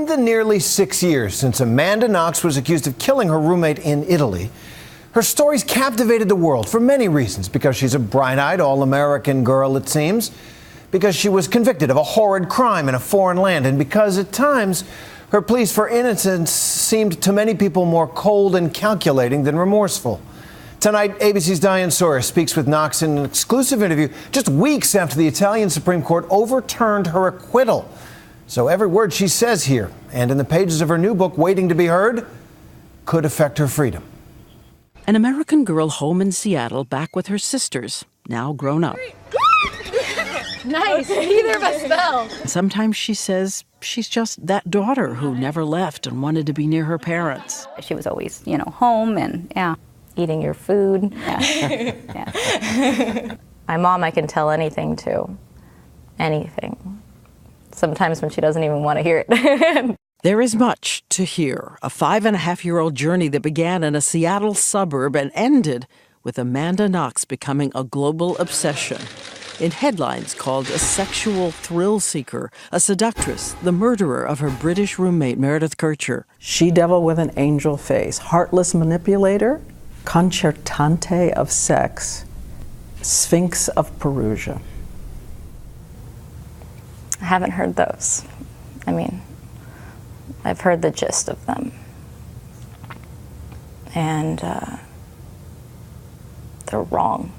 In the nearly 6 years since Amanda Knox was accused of killing her roommate in Italy, her story's captivated the world for many reasons. Because she's a bright-eyed, all-American girl, it seems. Because she was convicted of a horrid crime in a foreign land. And because at times, her pleas for innocence seemed to many people more cold and calculating than remorseful. Tonight, ABC's Diane Sawyer speaks with Knox in an exclusive interview just weeks after the Italian Supreme Court overturned her acquittal. So every word she says here and in the pages of her new book, Waiting to be Heard, could affect her freedom. An American girl home in Seattle back with her sisters, now grown up. Nice. Neither of us fell. Sometimes she says she's just that daughter who never left and wanted to be near her parents. She was always, home and, eating your food. Yeah. Yeah. My mom, I can tell anything to. Anything. Sometimes when she doesn't even want to hear it. There is much to hear. A 5.5-year-old journey that began in a Seattle suburb and ended with Amanda Knox becoming a global obsession. In headlines called a sexual thrill seeker, a seductress, the murderer of her British roommate, Meredith Kercher. She-devil with an angel face, heartless manipulator, concertante of sex, sphinx of Perugia. I haven't heard those. I've heard the gist of them. And they're wrong.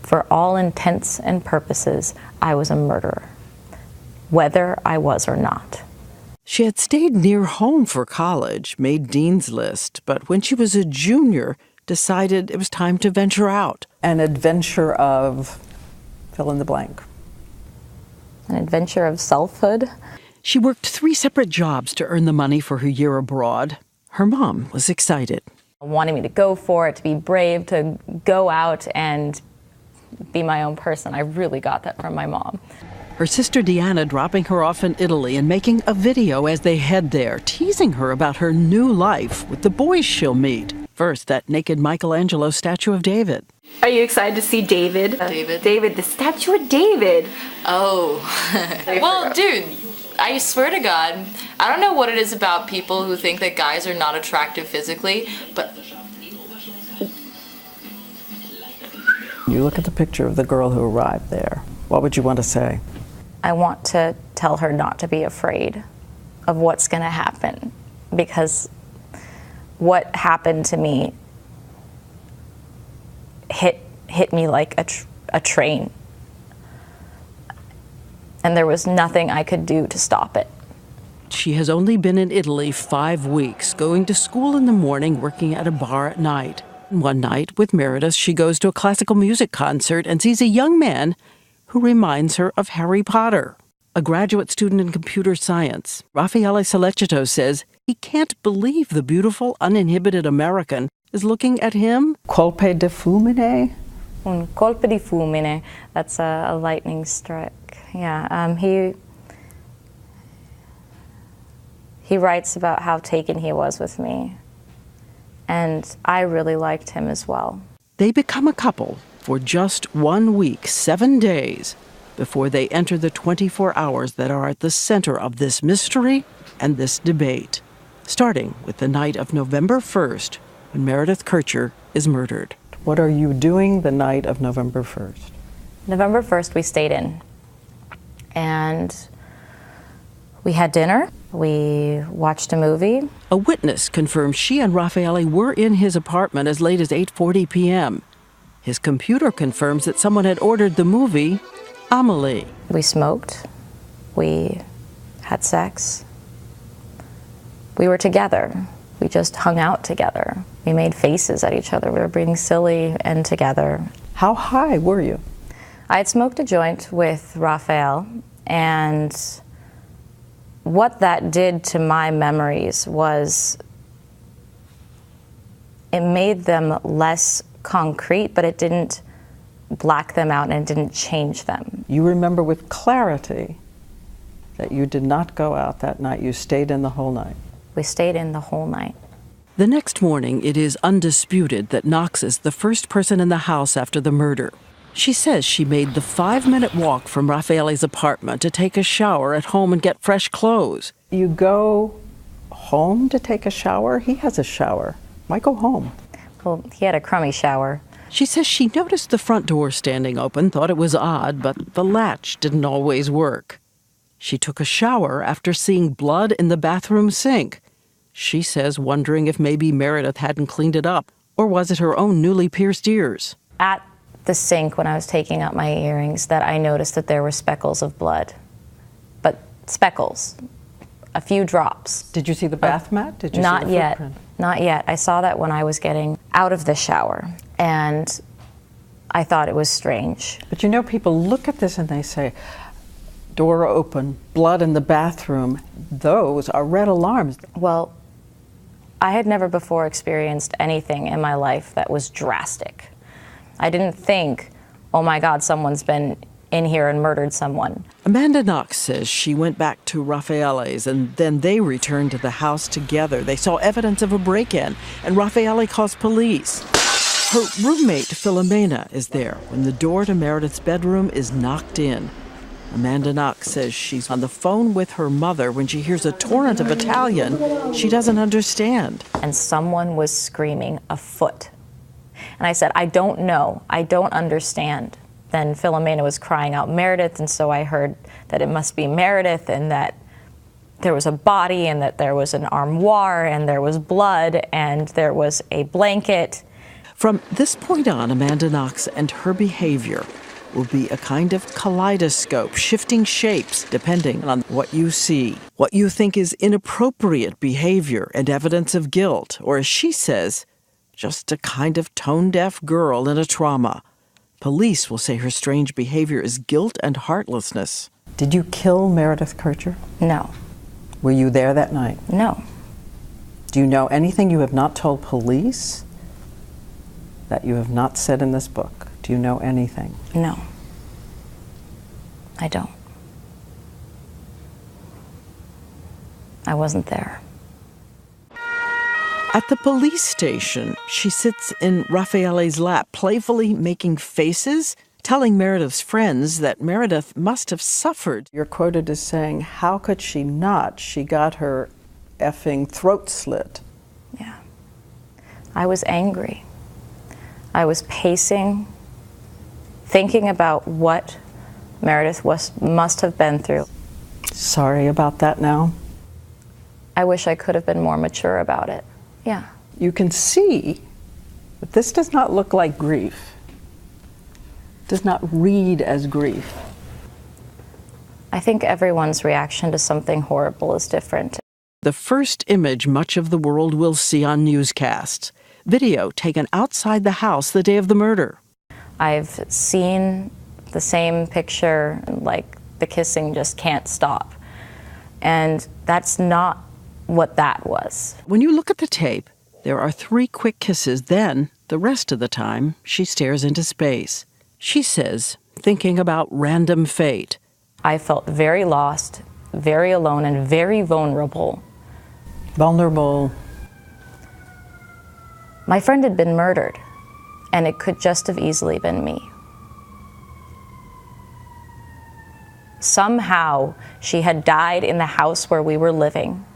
For all intents and purposes, I was a murderer, whether I was or not. She had stayed near home for college, made Dean's List, but when she was a junior, decided it was time to venture out. An adventure of fill in the blank. An adventure of selfhood. She worked 3 separate jobs to earn the money for her year abroad. Her mom was excited. Wanting me to go for it, to be brave, to go out and be my own person. I really got that from my mom. Her sister Deanna dropping her off in Italy and making a video as they head there, teasing her about her new life with the boys she'll meet. First, that naked Michelangelo statue of David. Are you excited to see David? David, the statue of David. Oh. Well, dude, I swear to God, I don't know what it is about people who think that guys are not attractive physically, but... You look at the picture of the girl who arrived there. What would you want to say? I want to tell her not to be afraid of what's going to happen, because what happened to me hit me like a train, and there was nothing I could do to stop it. She has only been in Italy 5 weeks, going to school in the morning, working at a bar at night. One night, with Meredith, she goes to a classical music concert and sees a young man who reminds her of Harry Potter. A graduate student in computer science, Raffaele Sollecito, says he can't believe the beautiful, uninhibited American is looking at him. Colpe di fulmine? Un colpo di fulmine. That's a lightning strike. Yeah, he writes about how taken he was with me. And I really liked him as well. They become a couple for just 1 week, 7 days, before they enter the 24 hours that are at the center of this mystery and this debate, starting with the night of November 1st, when Meredith Kercher is murdered. What are you doing the night of November 1st? November 1st, we stayed in. And we had dinner. We watched a movie. A witness confirms she and Raffaele were in his apartment as late as 8:40 p.m. His computer confirms that someone had ordered the movie, Amelie. We smoked. We had sex. We were together. We just hung out together. We made faces at each other. We were being silly and together. How high were you? I had smoked a joint with Raphael, and what that did to my memories was it made them less concrete, but it didn't black them out and it didn't change them. You remember with clarity that you did not go out that night. You stayed in the whole night. We stayed in the whole night. The next morning, it is undisputed that Knox is the first person in the house after the murder. She says she made the 5-minute walk from Raffaele's apartment to take a shower at home and get fresh clothes. You go home to take a shower? He has a shower. Why go home? Well, he had a crummy shower. She says she noticed the front door standing open, thought it was odd, but the latch didn't always work. She took a shower after seeing blood in the bathroom sink. She says wondering if maybe Meredith hadn't cleaned it up, or was it her own newly pierced ears? At the sink when I was taking out my earrings that I noticed that there were speckles of blood. But speckles, a few drops. Did you see the bath mat? Did you Not see the yet. footprint? Not yet. I saw that when I was getting out of the shower, and I thought it was strange. But you know, people look at this and they say, door open, blood in the bathroom. Those are red alarms. Well, I had never before experienced anything in my life that was drastic. I didn't think, oh my God, someone's been in here and murdered someone. Amanda Knox says she went back to Raffaele's and then they returned to the house together. They saw evidence of a break-in and Raffaele calls police. Her roommate, Filomena, is there when the door to Meredith's bedroom is knocked in. Amanda Knox says she's on the phone with her mother when she hears a torrent of Italian she doesn't understand. And someone was screaming, "A foot." And I said, I don't know, I don't understand. Then Filomena was crying out Meredith, and so I heard that it must be Meredith and that there was a body and that there was an armoire and there was blood and there was a blanket. From this point on, Amanda Knox and her behavior will be a kind of kaleidoscope, shifting shapes depending on what you see, what you think is inappropriate behavior and evidence of guilt, or as she says, just a kind of tone-deaf girl in a trauma. Police will say her strange behavior is guilt and heartlessness. Did you kill Meredith Kircher? No. Were you there that night? No. Do you know anything you have not told police that you have not said in this book? Do you know anything? No. I don't. I wasn't there. At the police station, she sits in Raffaele's lap, playfully making faces, telling Meredith's friends that Meredith must have suffered. You're quoted as saying, how could she not? She got her effing throat slit. Yeah. I was angry. I was pacing, thinking about what Meredith must have been through. Sorry about that now. I wish I could have been more mature about it. Yeah. You can see that this does not look like grief. It does not read as grief. I think everyone's reaction to something horrible is different. The first image much of the world will see on newscasts. Video taken outside the house the day of the murder. I've seen the same picture, like the kissing just can't stop. And that's not what that was. When you look at the tape, there are 3 quick kisses. Then, the rest of the time, she stares into space. She says, thinking about random fate. I felt very lost, very alone, and very vulnerable. Vulnerable. My friend had been murdered, and it could just have easily been me. Somehow, she had died in the house where we were living.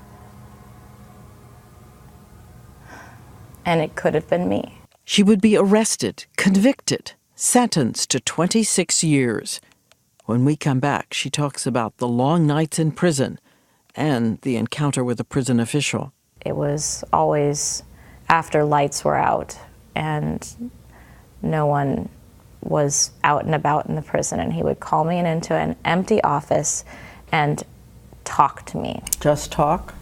And it could have been me. She would be arrested, convicted, sentenced to 26 years. When we come back, she talks about the long nights in prison and the encounter with a prison official. It was always after lights were out and no one was out and about in the prison, and he would call me into an empty office and talk to me. Just talk?